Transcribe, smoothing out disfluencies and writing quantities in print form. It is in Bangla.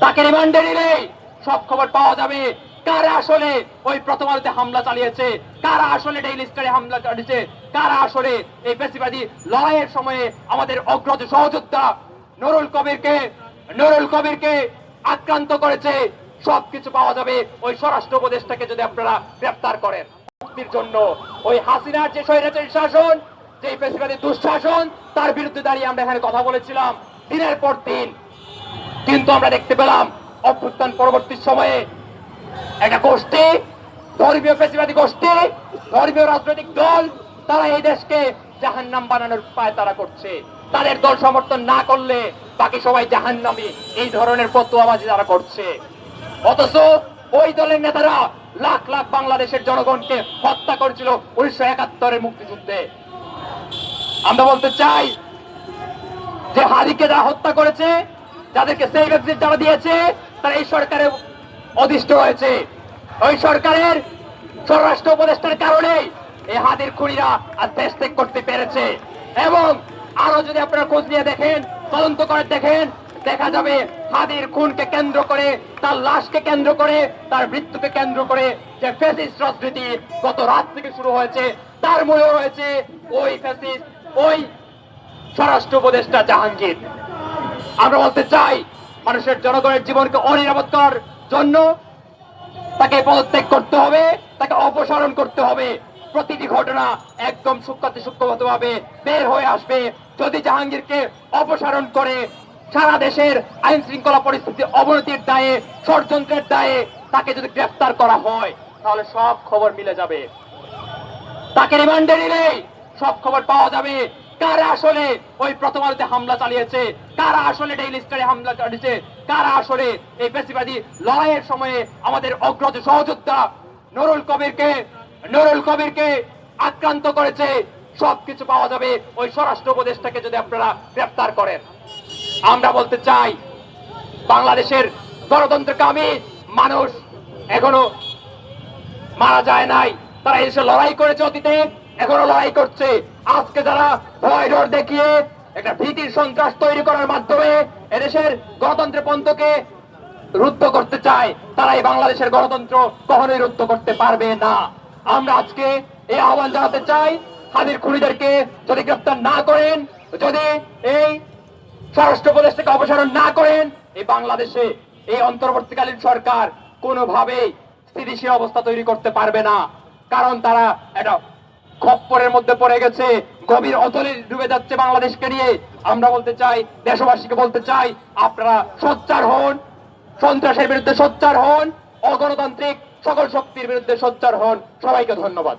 তাকে রিমান্ডে নিলেই সব খবর পাওয়া যাবে কারা আসলে ওই প্রথম আলোতে হামলা চালিয়েছে, কারা আসলে ডেইলি স্টারে হামলা চালিয়েছে, কারা আসলে এই ফ্যাসিবাদী লড়াইয়ের সময়ে আমাদের অগ্রজ সহযোদ্ধা নুরুল কবিরকে আক্রান্ত করেছে। সবকিছু পাওয়া যাবে ওই স্বরাষ্ট্র উপদেষ্টাকে যদি আপনারা গ্রেফতার করেন। মুক্তির জন্য ওই হাসিনার যে স্বৈরাচারী শাসন, যে ফ্যাসিবাদী দুঃশাসন, তার বিরুদ্ধে দাঁড়িয়ে আমরা এখানে কথা বলেছিলাম দিনের পর দিন। কিন্তু আমরা দেখতে পেলাম অভ্যুত্থান পরবর্তী সময়ে একটা গোষ্ঠী, ধর্মীয় ফ্যাসিবাদী গোষ্ঠী, ধর্মীয় রাজনৈতিক দল, তারা এই দেশকে জাহান্নাম বানানোর পায় তারা করছে। তাদের দল সমর্থন না করলে বাকি সবাই জাহান্নামী, এই ধরনের ফতোয়াবাজি তারা করছে। অথচ ওই দলের নেতারা লাখ লাখ বাংলাদেশের জনগণকে হত্যা করেছিল 1971-এর মুক্তিযুদ্ধে। আমরা বলতে চাই যে হাদিকে যারা হত্যা করেছে, যাদেরকে সেভ এক্সিট যারা দিয়েছে, তারা এই সরকারে অধিষ্ঠ হয়েছে। ওই সরকারের স্বরাষ্ট্র উপদেষ্টার কারণে এই হাদির খুনিরা আজ দেশ ত্যাগ করতে পেরেছে। এবং আরো যদি আপনারা খোঁজ নিয়ে দেখেন, তদন্ত করে দেখেন, দেখা যাবে হাদির খুনকে কেন্দ্র করে, তার লাশকে কেন্দ্র করে, তার মৃত্যুকে কেন্দ্র করে যে ফ্যাসিস্ট রাজনীতি গত রাত থেকে শুরু হয়েছে, তার মূলে রয়েছে ওই ফ্যাসিস্ট, ওই স্বরাষ্ট্র উপদেষ্টা জাহাঙ্গীর। আমরা বলতে চাই মানুষের জনগণের জীবনকে অনিরাপদ করার জন্য তাকে পদত্যাগ করতে হবে, তাকে অপসারণ করতে হবে। প্রতিটি ঘটনা একদম সূক্ষ্মভাবে বের হয়ে আসবে। যদি জাহাঙ্গীরকে অপসারণ করে সারা দেশের আইন শৃঙ্খলা পরিস্থিতি অবনতির দায়ে, ষড়যন্ত্রের দায়ে তাকে যদি গ্রেফতার করা হয়, তাহলে সব খবর মিলে যাবে। তাকে রিমান্ডে নিলেই সব খবর পাওয়া যাবে কারা আসলে ওই প্রথম আলোতে হামলা চালিয়েছে, কারা আসলে ডেইলি স্টারে হামলা চালিয়েছে, কারা আসলে এই ফ্যাসিবাদী লড়াইয়ের সময়ে আমাদের অগ্রজ সহযোদ্ধা নুরুল কবিরকে আক্রান্ত করেছে। সবকিছু পাওয়া যাবে ওই স্বরাষ্ট্র উপদেষ্টাকে যদি আপনারা গ্রেফতার করেন। আমরা বলতে চাই বাংলাদেশের গণতন্ত্রকামী মানুষ এখনো মারা যায় নাই। তারা এসে লড়াই করেছে অতীতে, এখনো লড়াই করছে। আজকে যারা ভয় ডর দেখিয়ে একটা ভীতির সন্ত্রাস তৈরি করার মাধ্যমে এদেশের গণতন্ত্রের পন্থকে রুদ্ধ করতে চায়, তারা এই বাংলাদেশের গণতন্ত্র কখনোই রুদ্ধ করতে পারবে না। আমরা আজকে এই আহ্বান জানাতে চাই, হাদির খুনিদেরকে যদি গ্রেফতার না করেন, যদি এই স্বরাষ্ট্র উপদেষ্টাকে অপসারণ না করেন, এই বাংলাদেশে এই অন্তর্বর্তীকালীন সরকার কোনোভাবেই স্থিতিশীল অবস্থা তৈরি করতে পারবে না। কারণ তারা একটা খপ্পরের মধ্যে পড়ে গেছে, গভীর অতলে ডুবে যাচ্ছে বাংলাদেশকে নিয়ে। আমরা বলতে চাই, দেশবাসীকে বলতে চাই, আপনারা সোচ্চার হন, সন্ত্রাসের বিরুদ্ধে সোচ্চার হন, অগণতান্ত্রিক সকল শক্তির বিরুদ্ধে সোচ্চার হন। সবাইকে ধন্যবাদ।